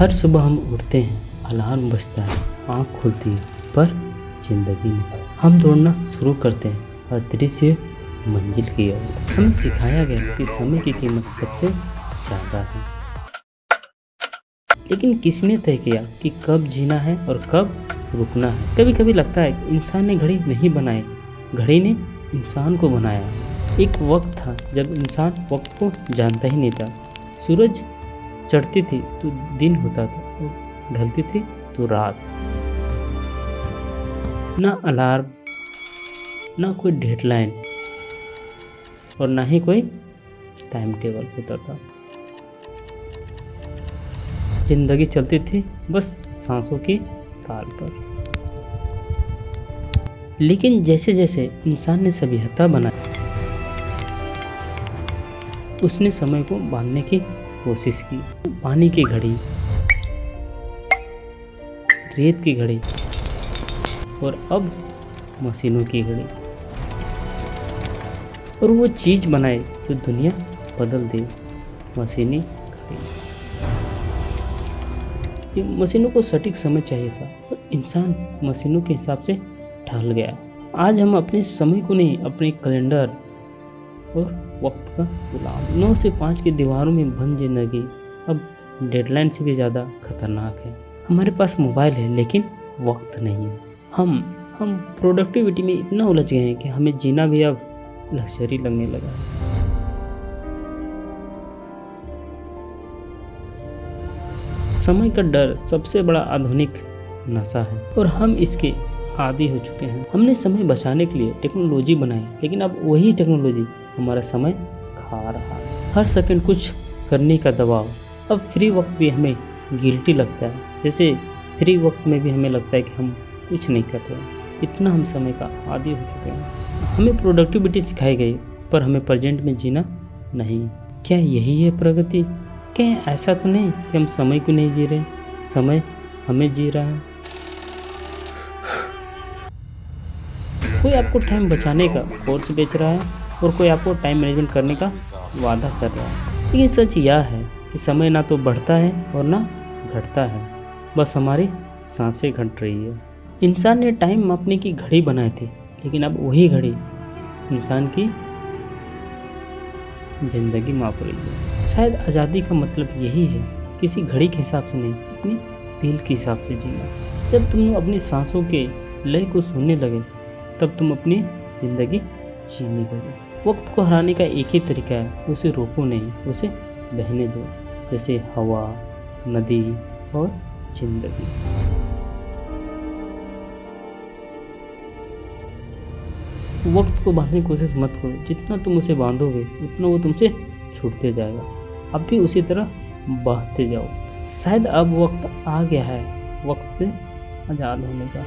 हर सुबह हम उठते हैं, अलार्म बजता है, आँख खुलती है, पर जिंदगी में हम दौड़ना शुरू करते हैं अदृश्य मंजिल की ओर। हमें सिखाया गया कि समय की कीमत सबसे ज़्यादा है, लेकिन किसने तय किया कि कब जीना है और कब रुकना है? कभी कभी लगता है कि इंसान ने घड़ी नहीं बनाई, घड़ी ने इंसान को बनाया। एक वक्त था जब इंसान वक्त को जानता ही नहीं था। सूरज चढ़ती थी तो दिन होता था, और ढलती थी तो रात। ना अलार्म, ना कोई डेडलाइन, और ना ही कोई टाइम टेबल होता था। जिंदगी चलती थी बस सांसों की ताल पर। लेकिन जैसे जैसे इंसान ने सभ्यता बनाई, उसने समय को बांधने की कोशिश की। पानी की घड़ी, रेत की घड़ी, और अब मशीनों की घड़ी। और वो चीज बनाए जो दुनिया बदल दे, मशीनी घड़ी। ये मशीनों को सटीक समय चाहिए था, और इंसान मशीनों के हिसाब से ढल गया। आज हम अपने समय को नहीं, अपने कैलेंडर और वक्त का गुलाम। 9 से 5 की दीवारों में बंद जिंदगी अब डेडलाइन से भी ज़्यादा खतरनाक है। हमारे पास मोबाइल है लेकिन वक्त नहीं है। हम प्रोडक्टिविटी में इतना उलझ गए हैं कि हमें जीना भी अब लग्जरी लगने लगा है। समय का डर सबसे बड़ा आधुनिक नशा है, और हम इसके आदी हो चुके हैं। हमने समय बचाने के लिए टेक्नोलॉजी बनाई, लेकिन अब वही टेक्नोलॉजी हमारा समय खा रहा है। हर सेकंड कुछ करने का दबाव। अब फ्री वक्त भी हमें गिल्टी लगता है, जैसे फ्री वक्त में भी हमें लगता है कि हम कुछ नहीं कर रहे। इतना हम समय का आदी हो चुके हैं। हमें प्रोडक्टिविटी सिखाई गई, पर हमें प्रेजेंट में जीना नहीं। क्या यही है प्रगति? क्या ऐसा तो नहीं कि हम समय को नहीं जी रहे, समय हमें जी रहा है? कोई आपको टाइम बचाने का कोर्स बेच रहा है, और कोई आपको टाइम मैनेजमेंट करने का वादा कर रहा है। लेकिन सच यह है कि समय ना तो बढ़ता है और ना घटता है, बस हमारी सांसें घट रही है। इंसान ने टाइम मापने की घड़ी बनाई थी, लेकिन अब वही घड़ी इंसान की जिंदगी माप रही है। शायद आज़ादी का मतलब यही है, किसी घड़ी के हिसाब से नहीं, अपनी दिल के हिसाब से जीना। जब तुम अपनी सांसों के लय को सुनने लगे, तब तुम अपनी जिंदगी जीने लगे। वक्त को हराने का एक ही तरीका है, उसे रोको नहीं, उसे बहने दो, जैसे हवा, नदी और जिंदगी। वक्त को बांधने की कोशिश मत करो, जितना तुम उसे बांधोगे उतना वो तुमसे छूटते जाएगा। अब भी उसी तरह बहते जाओ। शायद अब वक्त आ गया है वक्त से आज़ाद होने का।